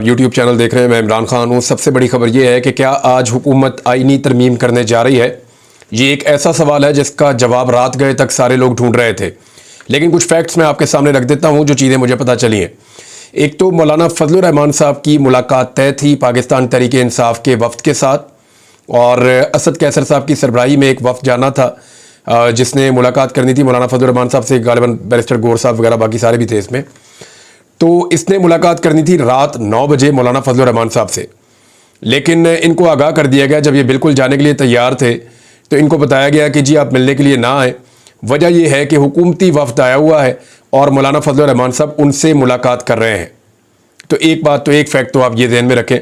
YouTube channel देख रहे हैं, मैं इमरान खान हूँ। सबसे बड़ी खबर यह है कि क्या आज हुकूमत आईनी तरमीम करने जा रही है। ये एक ऐसा सवाल है जिसका जवाब रात गए तक सारे लोग ढूंढ रहे थे, लेकिन कुछ फैक्ट्स मैं आपके सामने रख देता हूँ जो चीज़ें मुझे पता चली हैं। एक तो मौलाना फजलुर रहमान साहब की मुलाकात तय थी पाकिस्तान तहरीक इंसाफ के वफ्द के साथ, और असद कैसर साहब की सरबराही में एक वफ्द जाना था जिसने मुलाकात करनी थी मौलाना फजलुर रहमान साहब से। गालिबन बैरिस्टर गौर साहब वगैरह बाकी सारे भी थे इसमें। तो इसने मुलाकात करनी थी रात 9 बजे मौलाना फजलुर रहमान साहब से, लेकिन इनको आगाह कर दिया गया। जब ये बिल्कुल जाने के लिए तैयार थे तो इनको बताया गया कि जी आप मिलने के लिए ना आए। वजह यह है कि हुकूमती वफ्द आया हुआ है और मौलाना फजलुर रहमान साहब उनसे मुलाकात कर रहे हैं। तो एक बात, तो एक फैक्ट तो आप ये ध्यान में रखें।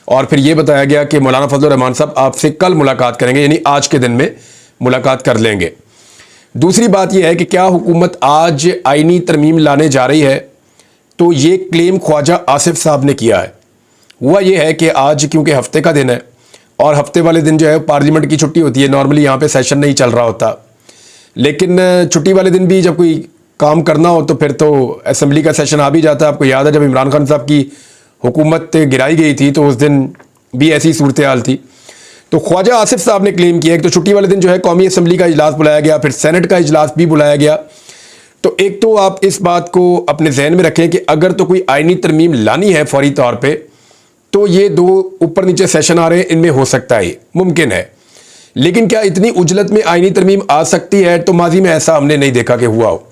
और फिर ये बताया गया कि मौलाना फजलुर रहमान साहब आपसे कल मुलाकात करेंगे, यानी आज के दिन में मुलाकात कर लेंगे। दूसरी बात यह है कि क्या हुकूमत आज आईनी तरमीम लाने जा रही है, तो ये क्लेम ख्वाजा आसिफ साहब ने किया है। हुआ ये है कि आज क्योंकि हफ्ते का दिन है और हफ्ते वाले दिन जो है पार्लियामेंट की छुट्टी होती है, नॉर्मली यहाँ पे सेशन नहीं चल रहा होता, लेकिन छुट्टी वाले दिन भी जब कोई काम करना हो तो फिर तो असम्बली का सेशन आ भी जाता है। आपको याद है जब इमरान खान साहब की हुकूमत गिराई गई थी तो उस दिन भी ऐसी सूरत हाल थी। तो ख्वाजा आसिफ साहब ने क्लेम किया कि तो छुट्टी वाले दिन जो है कौमी असम्बली का इजलास बुलाया गया, फिर सेनेट का इजलास भी बुलाया गया। तो एक तो आप इस बात को अपने जहन में रखें कि अगर तो कोई आईनी तरमीम लानी है फौरी तौर पे, तो ये दो ऊपर नीचे सेशन आ रहे हैं, इनमें हो सकता है, मुमकिन है। लेकिन क्या इतनी उजलत में आईनी तरमीम आ सकती है? तो माजी में ऐसा हमने नहीं देखा कि हुआ हो।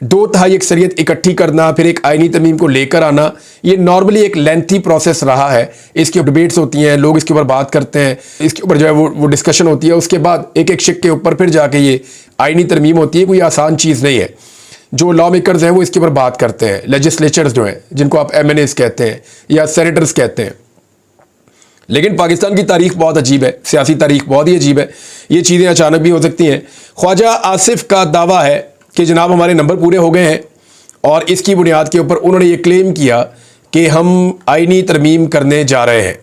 2/3 अक्सरियत इकट्ठी करना, फिर एक आईनी तरमीम को लेकर आना, ये नॉर्मली एक लेंथी प्रोसेस रहा है। इसकी डिबेट्स होती हैं, लोग इसके ऊपर बात करते हैं, इसके ऊपर जो है वो डिस्कशन होती है, उसके बाद एक एक शिक के ऊपर फिर जाके ये आईनी तरमीम होती है। कोई आसान चीज़ नहीं है। जो लॉ मेकर्स हैं वो इसके ऊपर बात करते हैं, लेजिस्लेचर्स जो हैं जिनको आप MNAs कहते हैं या सेनेटर्स कहते हैं। लेकिन पाकिस्तान की तारीख बहुत अजीब है, सियासी तारीख बहुत ही अजीब है। ये चीज़ें अचानक भी हो सकती हैं। ख्वाजा आसिफ का दावा है कि जनाब हमारे नंबर पूरे हो गए हैं, और इसकी बुनियाद के ऊपर उन्होंने ये क्लेम किया कि हम आईनी तरमीम करने जा रहे हैं।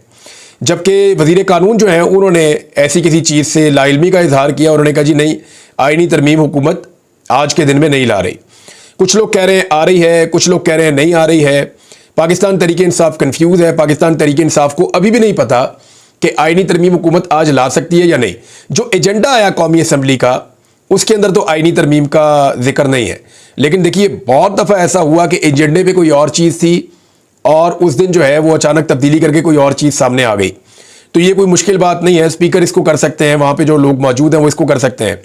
जबकि वज़ीर कानून जो हैं उन्होंने ऐसी किसी चीज़ से लाइल्मी का इजहार किया। उन्होंने कहा जी नहीं, आईनी तरमीम हुकूमत आज के दिन में नहीं ला रही। कुछ लोग कह रहे हैं आ रही है, कुछ लोग कह रहे हैं नहीं आ रही है। पाकिस्तान तहरीक इंसाफ कंफ्यूज है। पाकिस्तान तहरीक इंसाफ को अभी भी नहीं पता कि आईनी तरमीम हुकूमत आज ला सकती है या नहीं। जो एजेंडा आया कौमी असम्बली का, उसके अंदर तो आईनी तरमीम का जिक्र नहीं है। लेकिन देखिए बहुत दफ़ा ऐसा हुआ कि एजेंडे पे कोई और चीज़ थी और उस दिन जो है वो अचानक तब्दीली करके कोई और चीज़ सामने आ गई। तो ये कोई मुश्किल बात नहीं है, स्पीकर इसको कर सकते हैं, वहाँ पर जो लोग मौजूद हैं वो इसको कर सकते हैं।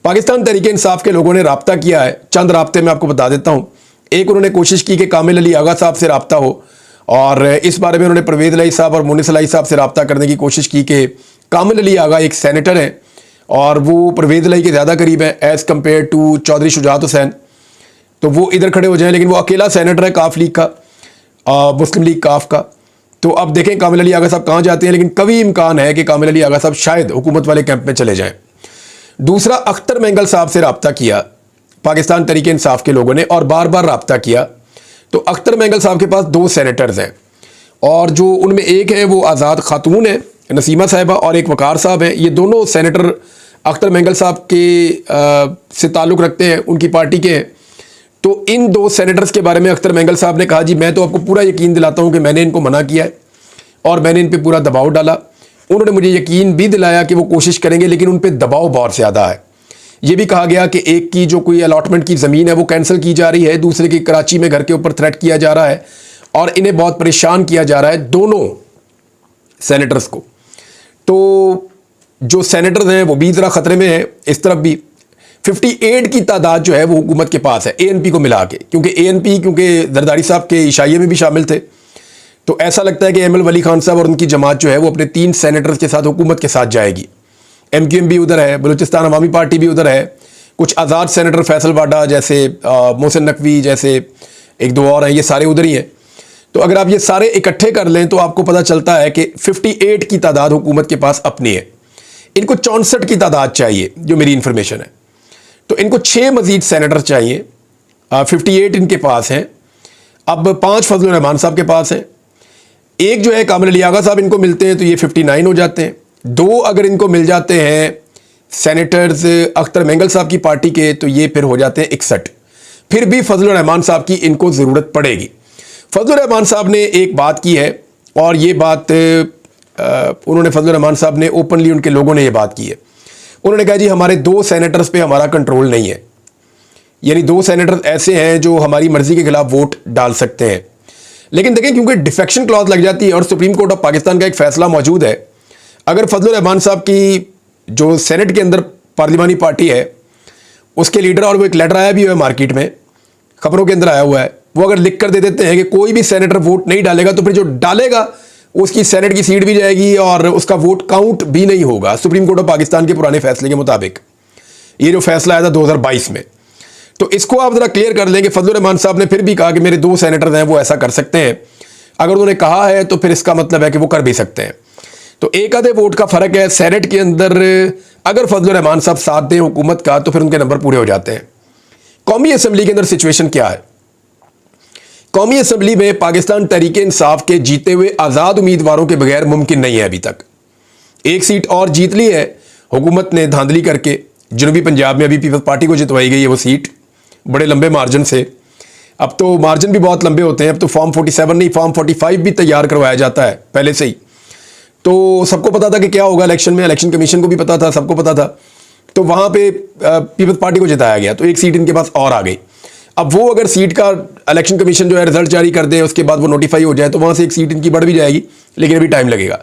पाकिस्तान तहरीक इंसाफ के लोगों ने राब्ता किया है। चंद राब्ते मैं आपको बता देता हूँ। एक, उन्होंने कोशिश की कि कामिल अली आगा साहब से राब्ता हो, और इस बारे में उन्होंने परवेज़ इलाही साहब और मुनिस इलाही साहब से राब्ता करने की कोशिश की कि कामिल अली आगा एक सेनेटर हैं और वो परवेज़ इलाही के ज़्यादा करीब हैं as compared to Chaudhry Shujaat Hussain, तो वो इधर खड़े हो जाएं। लेकिन वो अकेला सेनेटर है काफ लीग का, मुस्लिम लीग काफ का। तो अब देखें कामिल अली आगा साहब कहाँ जाते हैं, लेकिन कभी इम्कान है कि कामिल अली आगा साहब शायद हुकूमत वाले कैंप में चले जाएँ। दूसरा, अख्तर मेंगल साहब से रब्ता किया पाकिस्तान तहरीक इंसाफ के लोगों ने, और बार बार रब्ता किया। तो अख्तर मेंगल साहब के पास 2 सेनेटर्स हैं, और जो उनमें एक है वो आज़ाद खातून है नसीमा साहिबा, और एक वकार साहब हैं। ये दोनों सेनेटर अख्तर मेंगल साहब के से ताल्लुक़ रखते हैं, उनकी पार्टी के हैं। तो इन 2 सेनेटर्स के बारे में अख्तर मेंगल साहब ने कहा जी मैं तो आपको पूरा यकीन दिलाता हूँ कि मैंने इनको मना किया है और मैंने इन पर पूरा दबाव डाला। उन्होंने मुझे यकीन भी दिलाया कि वो कोशिश करेंगे, लेकिन उन पर दबाव बहुत ज़्यादा है। ये भी कहा गया कि एक की जो कोई अलॉटमेंट की ज़मीन है वो कैंसिल की जा रही है, दूसरे की कराची में घर के ऊपर थ्रेट किया जा रहा है, और इन्हें बहुत परेशान किया जा रहा है दोनों सेनेटर्स को। तो जो सेनेटर्स हैं वो भी ज़रा ख़तरे में है। इस तरफ भी 58 की तादाद जो है वो हुकूमत के पास है ANP को मिला के, क्योंकि ANP जरदारी साहब के इशाइये में भी शामिल थे। तो ऐसा लगता है कि ML वली खान साहब और उनकी जमात जो है वो अपने 3 सेनेटर्स के साथ हुकूमत के साथ जाएगी। MQM भी उधर है, बलूचिस्तान अवामी पार्टी भी उधर है, कुछ आज़ाद सेनेटर फैसल वाडा जैसे, मोहसिन नकवी जैसे, 1-2 और हैं, ये सारे उधर ही हैं। तो अगर आप ये सारे इकट्ठे कर लें तो आपको पता चलता है कि 58 की तादाद हुकूमत के पास अपनी है। इनको 64 की तादाद चाहिए जो मेरी इन्फॉर्मेशन है। तो इनको 6 मज़ीद सेनेटर चाहिए। 58 इनके पास हैं। अब 5 फजलुर रहमान साहब के पास हैं, एक जो है कामिल अली आगा साहब इनको मिलते हैं तो ये 59 हो जाते हैं। 2 अगर इनको मिल जाते हैं सेनेटर्स अख्तर मेंगल साहब की पार्टी के तो ये फिर हो जाते हैं 61। फिर भी फजलुर रहमान साहब की इनको ज़रूरत पड़ेगी। फजलुर रहमान साहब ने एक बात की है और ये बात उन्होंने फजलुर रहमान साहब ने ओपनली, उनके लोगों ने ये बात की है। उन्होंने कहा जी हमारे 2 सेनेटर्स पे हमारा कंट्रोल नहीं है, यानी 2 सेनेटर्स ऐसे हैं जो हमारी मर्जी के खिलाफ वोट डाल सकते हैं। लेकिन देखें, क्योंकि डिफेक्शन क्लॉज लग जाती है और सुप्रीम कोर्ट ऑफ पाकिस्तान का एक फैसला मौजूद है, अगर फजलुर रहमान साहब की जो सेनेट के अंदर पार्लिमानी पार्टी है उसके लीडर, और वो एक लेटर आया भी हुआ है मार्केट में, खबरों के अंदर आया हुआ है, वो अगर लिख कर दे देते हैं कि कोई भी सेनेटर वोट नहीं डालेगा तो फिर जो डालेगा उसकी सेनेट की सीट भी जाएगी और उसका वोट काउंट भी नहीं होगा, सुप्रीम कोर्ट ऑफ पाकिस्तान के पुराने फैसले के मुताबिक। ये जो फैसला आया था 2022 में, तो इसको आप जरा क्लियर कर लें कि फजलुर रहमान साहब ने फिर भी कहा कि मेरे 2 सेनेटर हैं वो ऐसा कर सकते हैं। अगर उन्होंने कहा है तो फिर इसका मतलब है कि वो कर भी सकते हैं। तो एक आधे वोट का फर्क है। सेनेट के अंदर अगर फजलुर रहमान साहब साथ दें हुकूमत का तो फिर उनके नंबर पूरे हो जाते हैं। कौमी असम्बली के अंदर सिचुएशन क्या है? कौमी असम्बली में पाकिस्तान तहरीक इंसाफ के जीते हुए आज़ाद उम्मीदवारों के बगैर मुमकिन नहीं है। अभी तक एक सीट और जीत ली है हुकूमत ने धांधली करके। जनूबी पंजाब में अभी पीपल्स पार्टी को जितवाई गई है वो सीट बड़े लंबे मार्जिन से। अब तो मार्जिन भी बहुत लंबे होते हैं, अब तो फॉर्म 47 नहीं फॉर्म 45 भी तैयार करवाया जाता है पहले से ही। तो सबको पता था कि क्या होगा इलेक्शन में, इलेक्शन कमीशन को भी पता था, सबको पता था। तो वहाँ पे पीपल्स पार्टी को जिताया गया, तो एक सीट इनके पास और आ गई। अब वो अगर सीट का इलेक्शन कमीशन जो है रिजल्ट जारी कर दे, उसके बाद वो नोटिफाई हो जाए तो वहाँ से एक सीट इनकी बढ़ भी जाएगी, लेकिन अभी टाइम लगेगा।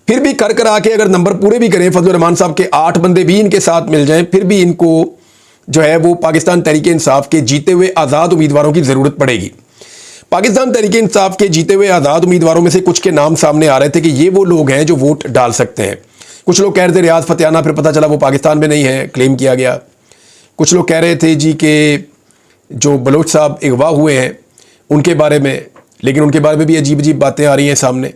फिर भी कर आके अगर नंबर पूरे भी करें, फजलुर रहमान साहब के 8 बंदे भी इनके साथ मिल जाएं, फिर भी इनको जो है वो पाकिस्तान तहरीक इंसाफ के जीते हुए आज़ाद उम्मीदवारों की ज़रूरत पड़ेगी। पाकिस्तान तहरीक इंसाफ के जीते हुए आज़ाद उम्मीदवारों में से कुछ के नाम सामने आ रहे थे कि ये वो लोग हैं जो वोट डाल सकते हैं। कुछ लोग कह रहे थे रियाज फतेहाना, फिर पता चला वो पाकिस्तान में नहीं है, क्लेम किया गया। कुछ लोग कह रहे थे जी कि जो बलोच साहब अगवा हुए हैं उनके बारे में, लेकिन उनके बारे में भी अजीब अजीब बातें आ रही हैं सामने।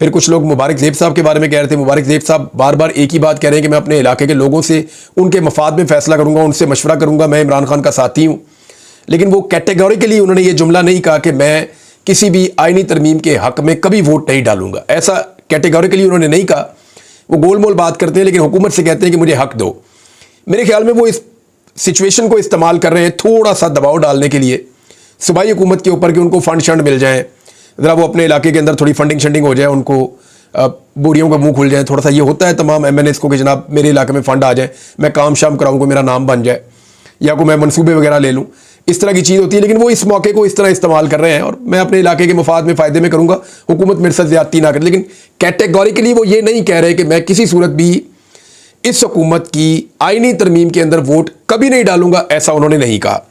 फिर कुछ लोग मुबारक ज़ेब साहब के बारे में कह रहे थे। मुबारक ज़ेब साहब बार बार एक ही बात कह रहे हैं कि मैं अपने इलाके के लोगों से उनके मफाद में फ़ैसला करूंगा, उनसे मशवरा करूंगा, मैं इमरान खान का साथी हूं। लेकिन वो कैटेगोरिकली उन्होंने ये जुमला नहीं कहा कि मैं किसी भी आईनी तरमीम के हक़ में कभी वोट नहीं डालूंगा। ऐसा कैटेगोरिकली उन्होंने नहीं कहा। वो गोल मोल बात करते हैं लेकिन हुकूमत से कहते हैं कि मुझे हक़ दो। मेरे ख्याल में वो इस सिचुएशन को इस्तेमाल कर रहे हैं थोड़ा सा दबाव डालने के लिए सूबाई हुकूमत के ऊपर कि उनको फंड शंड मिल जाए, ज़रा वो अपने इलाके के अंदर थोड़ी फंडिंग शंडिंग हो जाए, उनको बोरियों का मुंह खुल जाए। थोड़ा सा ये होता है तमाम MNAs को कि जनाब मेरे इलाके में फ़ंड आ जाए, मैं काम शाम कराऊँ, मेरा नाम बन जाए, या को मैं मनसूबे वगैरह ले लूँ, इस तरह की चीज़ होती है। लेकिन वो इस मौके को इस तरह इस्तेमाल कर रहे हैं और मैं अपने इलाके के मफाद में फ़ायदे में करूँगा, हुकूमत मेरे साथ ज़्यादती ना करे। लेकिन कैटेगोरिकली वो ये नहीं कह रहे कि मैं किसी सूरत भी इस हुकूमत की आईनी तरमीम के अंदर वोट कभी नहीं डालूंगा, ऐसा उन्होंने नहीं कहा।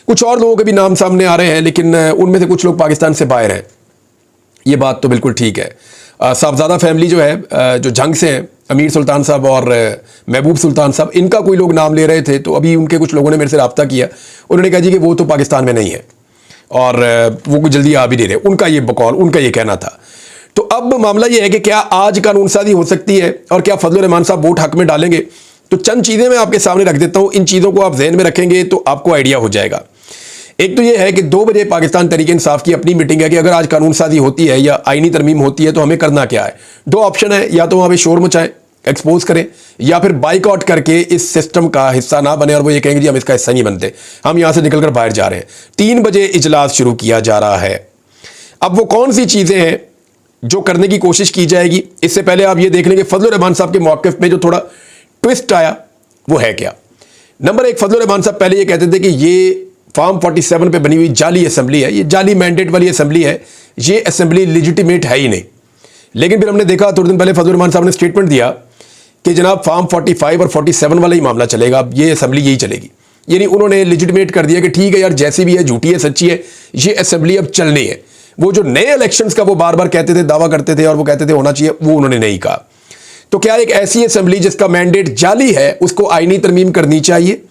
कुछ और लोगों के भी नाम सामने आ रहे हैं, लेकिन उनमें से कुछ लोग पाकिस्तान से बाहर हैं। ये बात तो बिल्कुल ठीक है। साहबजादा फैमिली जो है, जो जंग से हैं, अमीर सुल्तान साहब और महबूब सुल्तान साहब, इनका कोई लोग नाम ले रहे थे। तो अभी उनके कुछ लोगों ने मेरे से रब्ता किया, उन्होंने कहा जी कि वो तो पाकिस्तान में नहीं है और वो कुछ जल्दी आ भी नहीं रहे। उनका ये बकौल, उनका ये कहना था। तो अब मामला ये है कि क्या आज कानून साजी हो सकती है और क्या फजलुर रहमान साहब वोट हक में डालेंगे? तो चंद चीज़ें मैं आपके सामने रख देता हूँ, इन चीज़ों को आप जहन में रखेंगे तो आपको आइडिया हो जाएगा। एक तो ये है कि 2 बजे पाकिस्तान तहरीक इंसाफ की अपनी मीटिंग है कि अगर आज कानून साजी होती है या आईनी तरमीम होती है तो हमें करना क्या है। 2 ऑप्शन है, या तो वहाँ पे शोर मचाएं, एक्सपोज करें, या फिर बाइकआउट करके इस सिस्टम का हिस्सा ना बने और वो ये कहेंगे जी हम इसका हिस्सा नहीं बनते, हम यहाँ से निकल कर बाहर जा रहे हैं। 3 बजे इजलास शुरू किया जा रहा है। अब वो कौन सी चीज़ें हैं जो करने की कोशिश की जाएगी, इससे पहले आप ये देख लेंगे फजलुर रहमान साहब के मौक़िफ़ में जो थोड़ा ट्विस्ट आया वो है क्या। नंबर 1, फजलुर रहमान साहब पहले ये कहते थे कि ये फॉर्म 47 पे बनी हुई जाली असम्बली है, ये जाली मैंडेट वाली असम्बली है, ये असम्बली लिजिटिमेट है ही नहीं। लेकिन फिर हमने देखा थोड़े दिन पहले फजलुर रहमान साहब ने स्टेटमेंट दिया कि जनाब फॉर्म 45 और 47 वाला ही मामला चलेगा, अब ये असम्बली यही चलेगी। यानी उन्होंने लिजिटिमेट कर दिया कि ठीक है यार, जैसी भी है, झूठी है सच्ची है, ये असम्बली अब चलनी है। वो जो नए इलेक्शंस का वो बार बार कहते थे, दावा करते थे और वो कहते थे होना चाहिए, वो उन्होंने नहीं कहा। तो क्या एक ऐसी असम्बली जिसका मैंडेट जाली है उसको आईनी तरमीम करनी चाहिए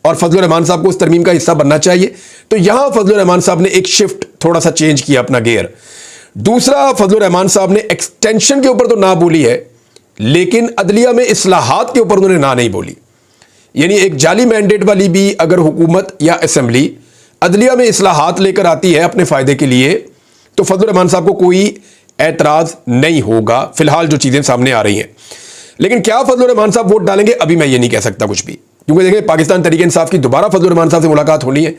और फजलुर रहमान साहब को उस तरमीम का हिस्सा बनना चाहिए? तो यहां फजलुर रहमान साहब ने एक शिफ्ट थोड़ा सा चेंज किया अपना गियर। दूसरा, फजलुर रहमान साहब ने एक्सटेंशन के ऊपर तो ना बोली है, लेकिन अदलिया में इस्लाहात के ऊपर उन्होंने ना नहीं बोली। यानी एक जाली मैंडेट वाली भी अगर हुकूमत या असम्बली अदलिया में इस्लाहात लेकर आती है अपने फायदे के लिए तो फजलुर रहमान साहब को कोई एतराज़ नहीं होगा, फिलहाल जो चीज़ें सामने आ रही हैं। लेकिन क्या फजलुर रहमान साहब वोट डालेंगे, अभी मैं ये नहीं कह सकता कुछ भी, क्योंकि देखिए पाकिस्तान तहरीक इंसाफ की दोबारा फजलुर रहमान साहब से मुलाकात होनी है।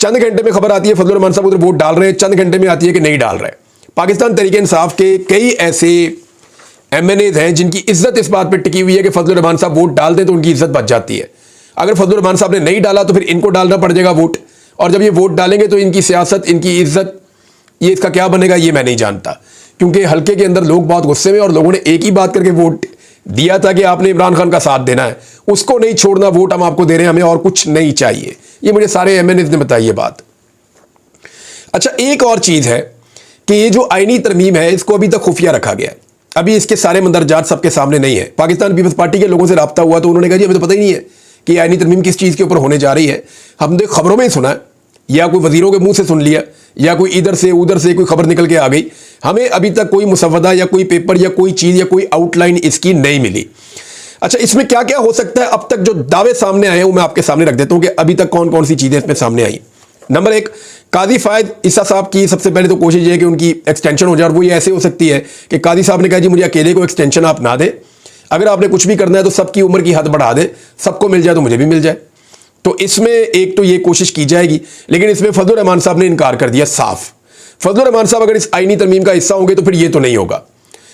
चंद घंटे में खबर आती है फजलुर रहमान साहब उधर वोट डाल रहे हैं, चंद घंटे में आती है कि नहीं डाल रहे। पाकिस्तान तहरीक इंसाफ के कई ऐसे एमएनएज हैं जिनकी इज्जत इस बात पर टिकी हुई है कि फजलुर रहमान साहब वोट डाल दें तो उनकी इज्जत बच जाती है। अगर फजलुर रहमान साहब ने नहीं डाला तो फिर इनको डालना पड़ जाएगा वोट, और जब ये वोट डालेंगे तो इनकी सियासत, इनकी इज्जत, ये इसका क्या बनेगा ये मैं नहीं जानता, क्योंकि हल्के के अंदर लोग बहुत गुस्से में, और लोगों ने एक ही बात करके वोट दिया था कि आपने इमरान खान का साथ देना है, उसको नहीं छोड़ना, वोट हम आपको दे रहे हैं, हमें और कुछ नहीं चाहिए। ये मुझे सारे एमएनएज ने बताई ये बात। अच्छा, एक और चीज है कि ये जो आईनी तरमीम है इसको अभी तक खुफिया रखा गया है, अभी इसके सारे मंदरजात सबके सामने नहीं है। पाकिस्तान पीपल्स पार्टी के लोगों से रब्ता हुआ तो उन्होंने कहा जी हमें तो पता ही नहीं है कि आईनी तरमीम किस चीज़ के ऊपर होने जा रही है, हमने खबरों में ही सुना है, या कोई वजीरों के मुंह से सुन लिया, या कोई इधर से उधर से कोई खबर निकल के आ गई। हमें अभी तक कोई मुसव्वदा या कोई पेपर या कोई चीज़ या कोई आउटलाइन इसकी नहीं मिली। अच्छा, इसमें क्या क्या हो सकता है, अब तक जो दावे सामने आए हैं वो मैं आपके सामने रख देता हूं कि अभी तक कौन कौन सी चीज़ें इसमें सामने आई। नंबर एक, काजी फायद ईसा साहब की सबसे पहले तो कोशिश है कि उनकी एक्सटेंशन हो जाए, और वो ये ऐसे हो सकती है कि काजी साहब ने कहा जी मुझे अकेले को एक्सटेंशन आप ना दें, अगर आपने कुछ भी करना है तो सबकी उम्र की हद बढ़ा दे, सबको मिल जाए तो मुझे भी मिल जाए। तो इसमें एक तो ये कोशिश की जाएगी, लेकिन इसमें फजलुर रहमान साहब ने इनकार कर दिया साफ। फजलुर रहमान साहब अगर इस आईनी तरमीम का हिस्सा होंगे तो फिर ये तो नहीं होगा।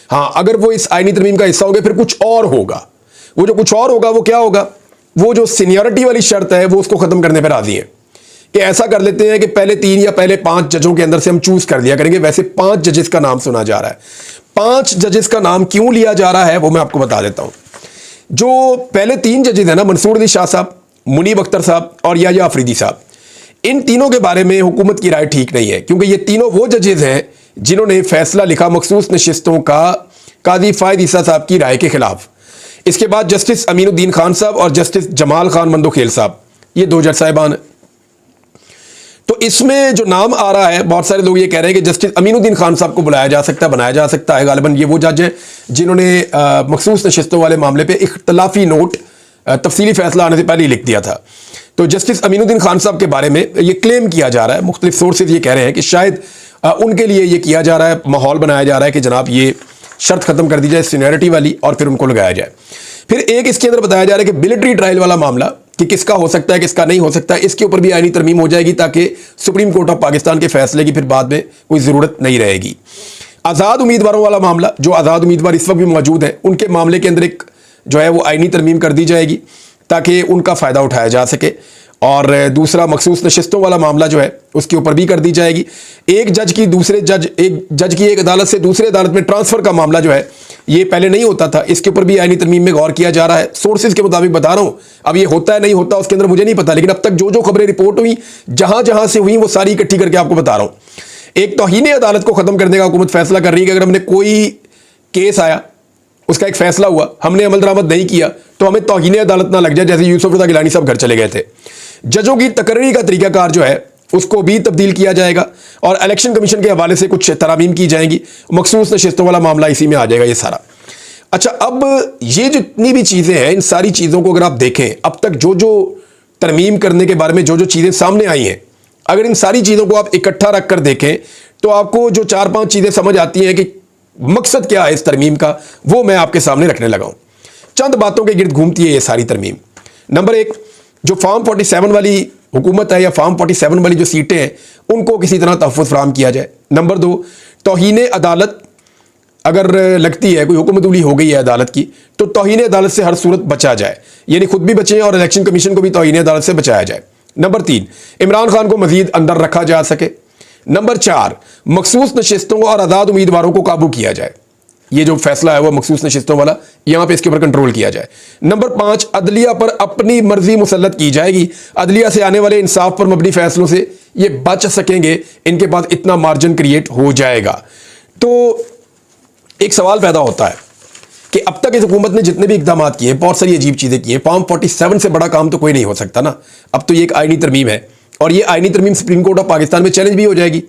हाँ, अगर वो इस आईनी तरमीम का हिस्सा होंगे फिर कुछ और होगा। वो जो कुछ और होगा वो क्या होगा, वो जो सीनियरिटी वाली शर्त है वो उसको खत्म करने पर राजी है कि ऐसा कर लेते हैं कि पहले 3 या पहले 5 जजों के अंदर से हम चूज कर लिया करेंगे। वैसे 5 जजेस का नाम सुना जा रहा है। 5 जजेस का नाम क्यों लिया जा रहा है वो मैं आपको बता देता हूं। जो पहले 3 जजेस हैं ना, मंसूर अली शाह साहब, मुनीब अख्तर साहब और याह्या अफरीदी साहब, इन तीनों के बारे में हुकूमत की राय ठीक नहीं है, क्योंकि ये तीनों वो जजेस हैं जिन्होंने फैसला लिखा मखसूस नशिस्तों का काजी फायद ईसा साहब की राय के खिलाफ। इसके बाद जस्टिस अमीनुद्दीन खान साहब और जस्टिस जमाल खान मंदोखेल साहब, ये 2 जज साहिबान। तो इसमें जो नाम आ रहा है, बहुत सारे लोग ये कह रहे हैं कि जस्टिस अमीनुद्दीन खान साहब को बुलाया जा सकता है, बनाया जा सकता है। गालिबन ये वो जज हैं जिन्होंने मखसूस नशिस्तों वाले मामले पे इख्तलाफी नोट तफसीली फैसला आने से पहले ही लिख दिया था। तो जस्टिस अमीनुद्दीन खान साहब के बारे में ये क्लेम किया जा रहा है, मुख्तलिफ सोर्सेज ये कह रहे हैं कि शायद उनके लिए ये किया जा रहा है, माहौल बनाया जा रहा है कि जनाब ये शर्त खत्म कर दी जाए सीनियरिटी वाली और फिर उनको लगाया जाए। फिर एक इसके अंदर बताया जा रहा है कि मिलिट्री ट्रायल वाला मामला कि किसका हो सकता है किसका नहीं हो सकता, इसके ऊपर भी आईनी तरमीम हो जाएगी ताकि सुप्रीम कोर्ट ऑफ पाकिस्तान के फैसले की फिर बाद में कोई ज़रूरत नहीं रहेगी। आज़ाद उम्मीदवारों वाला मामला, जो आज़ाद उम्मीदवार इस वक्त भी मौजूद हैं, उनके मामले के अंदर एक जो है वो आईनी तरमीम कर दी जाएगी ताकि उनका फ़ायदा उठाया जा सके। और दूसरा मखसूस नशिस्तों वाला मामला जो है उसके ऊपर भी कर दी जाएगी। एक जज की एक अदालत से दूसरे अदालत में ट्रांसफ़र का मामला जो है ये पहले नहीं होता था, इसके ऊपर भी आईनी तरमीम में गौर किया जा रहा है। सोर्सेज के मुताबिक बता रहा हूँ, अब ये होता है नहीं होता उसके अंदर मुझे नहीं पता, लेकिन अब तक जो जो खबरें रिपोर्ट हुई जहां जहां से हुई वो सारी इकट्ठी करके आपको बता रहा हूं। एक तौहीन अदालत को खत्म करने का हुकूमत फैसला कर रही है कि अगर हमने कोई केस आया, उसका एक फैसला हुआ, हमने अमल दरामद नहीं किया तो हमें तौहीन अदालत ना लग जाए, जैसे यूसुफ रज़ा गिलानी साहब घर चले गए थे। जजों की तकर्री का तरीकाकार जो है उसको भी तब्दील किया जाएगा और इलेक्शन कमीशन के हवाले से कुछ तरामीम की जाएंगी। मखसूस नशिस्तों वाला मामला इसी में आ जाएगा ये सारा। अच्छा, अब ये जितनी भी चीज़ें हैं, इन सारी चीज़ों को अगर आप देखें, अब तक जो जो तरमीम करने के बारे में जो जो चीज़ें सामने आई हैं, अगर इन सारी चीज़ों को आप इकट्ठा रख कर देखें तो आपको जो 4-5 चीज़ें समझ आती हैं कि मकसद क्या है इस तरमीम का, वो मैं आपके सामने रखने लगा हूँ। चंद बातों के गिर्द घूमती है ये सारी तरमीम। नंबर 1, जो फॉर्म 47 वाली हुकूमत है या फॉर्म 47 वाली जो सीटें हैं उनको किसी तरह तहफ़्फ़ुज़ फराहम किया जाए। नंबर 2, तौहीन अदालत अगर लगती है, कोई हुकूमत हो गई है अदालत की, तो तौहीन अदालत से हर सूरत बचा जाए, यानी खुद भी बचें और इलेक्शन कमीशन को भी तौहीन अदालत से बचाया जाए। नंबर 3, इमरान खान को मजीद अंदर रखा जा सके। नंबर 4, मखसूस नशिस्तों और आज़ाद उम्मीदवारों को काबू किया जाए, ये जो फैसला है वो मखसूस नशिस्तों वाला, यहाँ पे इसके ऊपर कंट्रोल किया जाए। नंबर 5, अदलिया पर अपनी मर्जी मुसल्लत की जाएगी, अदलिया से आने वाले इंसाफ पर मबनी फैसलों से ये बच सकेंगे, इनके पास इतना मार्जिन क्रिएट हो जाएगा। तो एक सवाल पैदा होता है कि अब तक इस हुकूमत ने जितने भी इकदाम किए हैं, बहुत सारी अजीब चीज़ें की हैं, फॉर्म 47 से बड़ा काम तो कोई नहीं हो सकता ना। अब तो ये एक आईनी तरमीम है और ये आईनी तरमीम सुप्रीम कोर्ट ऑफ पाकिस्तान में चैलेंज भी हो जाएगी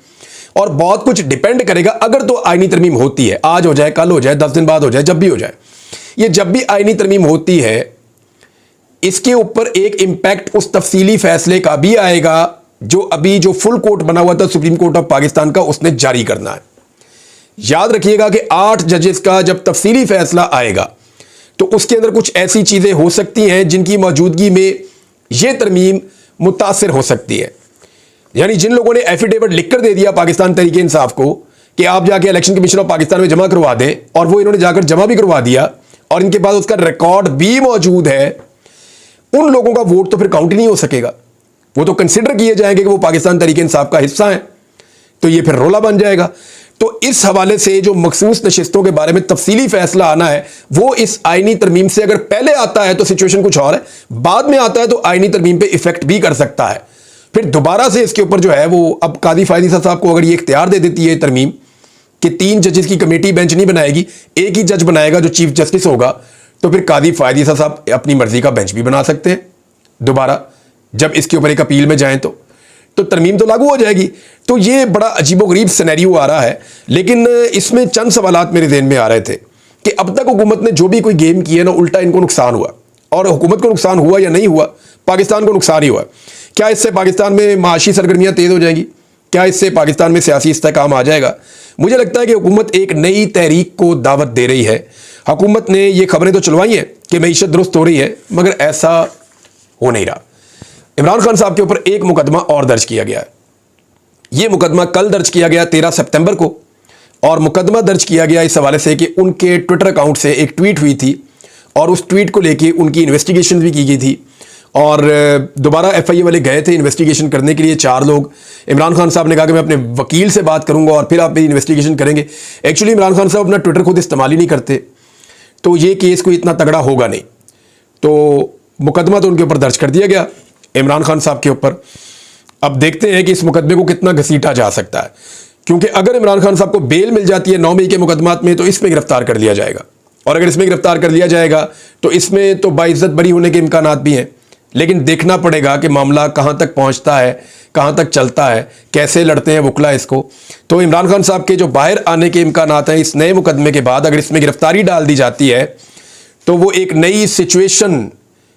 और बहुत कुछ डिपेंड करेगा। अगर तो आईनी तरमीम होती है, आज हो जाए, कल हो जाए, 10 दिन बाद हो जाए, जब भी हो जाए, ये जब भी आईनी तरमीम होती है इसके ऊपर एक इम्पैक्ट उस तफसीली फैसले का भी आएगा जो अभी जो फुल कोर्ट बना हुआ था सुप्रीम कोर्ट ऑफ पाकिस्तान का, उसने जारी करना है। याद रखिएगा कि 8 जजेस का जब तफसीली फैसला आएगा तो उसके अंदर कुछ ऐसी चीज़ें हो सकती हैं जिनकी मौजूदगी में यह तरमीम मुतासिर हो सकती है। यानी जिन लोगों ने एफिडेविट लिखकर दे दिया पाकिस्तान तहरीक इंसाफ को कि आप जाके इलेक्शन कमीशन ऑफ पाकिस्तान में जमा करवा दें, और वो इन्होंने जाकर जमा भी करवा दिया और इनके पास उसका रिकॉर्ड भी मौजूद है, उन लोगों का वोट तो फिर काउंट ही नहीं हो सकेगा। वो तो कंसिडर किए जाएंगे कि वो पाकिस्तान तहरीक इंसाफ का हिस्सा है, तो ये फिर रोला बन जाएगा। तो इस हवाले से जो मखसूस नशिस्तों के बारे में तफसीली फैसला आना है वो इस आईनी तरमीम से अगर पहले आता है तो सिचुएशन कुछ और है, बाद में आता है तो आईनी तरमीम पे इफेक्ट भी कर सकता है। फिर दोबारा से इसके ऊपर जो है वो अब कादी फायदी साहब को अगर ये इख्तियार दे देती है तरमीम कि 3 जजेस की कमेटी बेंच नहीं बनाएगी, एक ही जज बनाएगा जो चीफ जस्टिस होगा, तो फिर कादी फायदी साहब अपनी मर्जी का बेंच भी बना सकते हैं दोबारा जब इसके ऊपर एक अपील में जाएं तो तरमीम तो लागू हो जाएगी। तो ये बड़ा अजीबोगरीब सिनेरियो आ रहा है। लेकिन इसमें चंद सवालात मेरे ज़हन में आ रहे थे कि अब तक हुकूमत ने जो भी कोई गेम किए ना, उल्टा इनको नुकसान हुआ, और हुकूमत को नुकसान हुआ या नहीं हुआ, पाकिस्तान को नुकसान ही हुआ। क्या इससे पाकिस्तान में माशी सरगर्मियाँ तेज़ हो जाएंगी? क्या इससे पाकिस्तान में सियासी इस्तेहकाम आ जाएगा? मुझे लगता है कि हुकूमत एक नई तहरीक को दावत दे रही है। हुकूमत ने ये खबरें तो चलवाई हैं कि मईशत दुरुस्त हो रही है, मगर ऐसा हो नहीं रहा। इमरान खान साहब के ऊपर एक मुकदमा और दर्ज किया गया है। यह मुकदमा कल दर्ज किया गया 13 सितंबर को, और मुकदमा दर्ज किया गया इस हवाले से कि उनके ट्विटर अकाउंट से एक ट्वीट हुई थी और उस ट्वीट को लेके उनकी इन्वेस्टिगेशन भी की गई थी, और दोबारा एफआईए वाले गए थे इन्वेस्टिगेशन करने के लिए 4 लोग। इमरान खान साहब ने कहा कि मैं अपने वकील से बात करूंगा और फिर आप मेरी इन्वेस्टिगेशन करेंगे। एक्चुअली इमरान खान साहब अपना ट्विटर खुद इस्तेमाल ही नहीं करते, तो ये केस कोई इतना तगड़ा होगा नहीं। तो मुकदमा तो उनके ऊपर दर्ज कर दिया गया इमरान खान साहब के ऊपर। अब देखते हैं कि इस मुकदमे को कितना घसीटा जा सकता है, क्योंकि अगर इमरान खान साहब को बेल मिल जाती है 9 मई के मुकदमात में तो इसमें गिरफ्तार कर लिया जाएगा, और अगर इसमें गिरफ्तार कर लिया जाएगा तो इसमें तो बाइज्जत बरी होने के इम्कानात भी हैं। लेकिन देखना पड़ेगा कि मामला कहाँ तक पहुँचता है, कहाँ तक चलता है, कैसे लड़ते हैं वकला इसको। तो इमरान खान साहब के जो बाहर आने के इम्कानात हैं इस नए मुकदमे के बाद, अगर इसमें गिरफ्तारी डाल दी जाती है तो वो एक नई सिचुएशन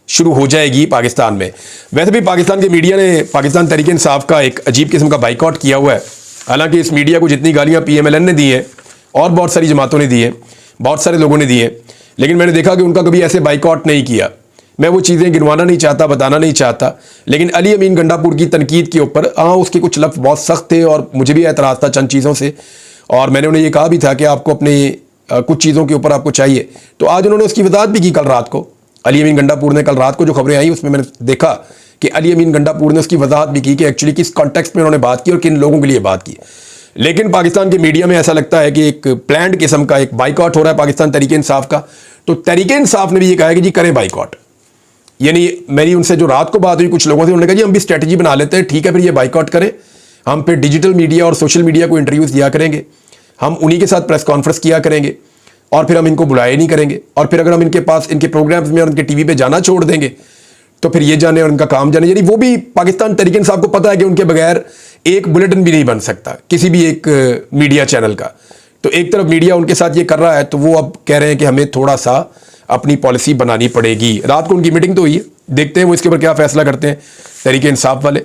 शुरू हो जाएगी पाकिस्तान में। वैसे भी पाकिस्तान के मीडिया ने पाकिस्तान तहरीक इंसाफ का एक अजीब किस्म का बाइकआउट किया हुआ है। हालांकि इस मीडिया को जितनी गालियां पीएमएलएन ने दी हैं और बहुत सारी जमातों ने दी हैं, बहुत सारे लोगों ने दी हैं, लेकिन मैंने देखा कि उनका कभी ऐसे बाइकआउट नहीं किया। मैं वो चीज़ें गिनवाना नहीं चाहता, बताना नहीं चाहता, लेकिन अली अमीन गंडापुर की तनकीद के ऊपर उसके कुछ लफ्ज़ बहुत सख्त थे और मुझे भी एतराज़ था चंद चीज़ों से, और मैंने उन्हें ये कहा भी था कि आपको अपने कुछ चीज़ों के ऊपर आपको चाहिए। तो आज उन्होंने उसकी वजाहत भी की कल रात को। अली अमीन गंडापुर ने कल रात को जो खबरें आई उसमें मैंने देखा कि अली अमीन गंडापुर ने उसकी वजाहत भी की कि एक्चुअली किस कॉन्टेक्स्ट में उन्होंने बात की और किन लोगों के लिए बात की। लेकिन पाकिस्तान के मीडिया में ऐसा लगता है कि एक प्लान्ड किस्म का एक बाइकआउट हो रहा है पाकिस्तान तहरीक इंसाफ का। तो तहरीक इंसाफ ने भी ये कहा है कि जी करें बाइकआउट। यानी मेरी उनसे जो रात को बात हुई कुछ लोगों से, उन्होंने कहा जी हम भी स्ट्रेटजी बना लेते हैं, ठीक है फिर ये बाइकआउट करें, हम फिर डिजिटल मीडिया और सोशल मीडिया को इंटरव्यूज़ दिया करेंगे, हम उन्हीं के साथ प्रेस कॉन्फ्रेंस किया करेंगे, और फिर हम इनको बुलाया नहीं करेंगे, और फिर अगर हम इनके पास इनके प्रोग्राम्स में और उनके टीवी पे जाना छोड़ देंगे तो फिर ये जाने और उनका काम जाने। यानी वो भी पाकिस्तान तहरीक इंसाफ को पता है कि उनके बगैर एक बुलेटिन भी नहीं बन सकता किसी भी एक मीडिया चैनल का। तो एक तरफ मीडिया उनके साथ ये कर रहा है, तो वो अब कह रहे हैं कि हमें थोड़ा सा अपनी पॉलिसी बनानी पड़ेगी। रात को उनकी मीटिंग तो हुई है, देखते हैं वो इसके ऊपर क्या फैसला करते हैं तहरीक इंसाफ वाले।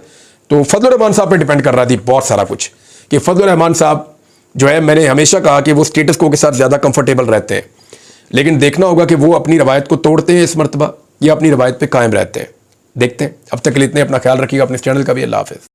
तो फजलुर रहमान साहब पर डिपेंड कर रहा थी बहुत सारा कुछ, कि फजलुर रहमान साहब जो है, मैंने हमेशा कहा कि वो स्टेटस को के साथ ज़्यादा कंफर्टेबल रहते हैं, लेकिन देखना होगा कि वो अपनी रवायत को तोड़ते हैं इस मरतबा या अपनी रवायत पे कायम रहते हैं। देखते हैं। अब तक के लिए इतने, अपना ख्याल रखिएगा, अपने चैनल का भी। अल्लाह हाफ़िज़।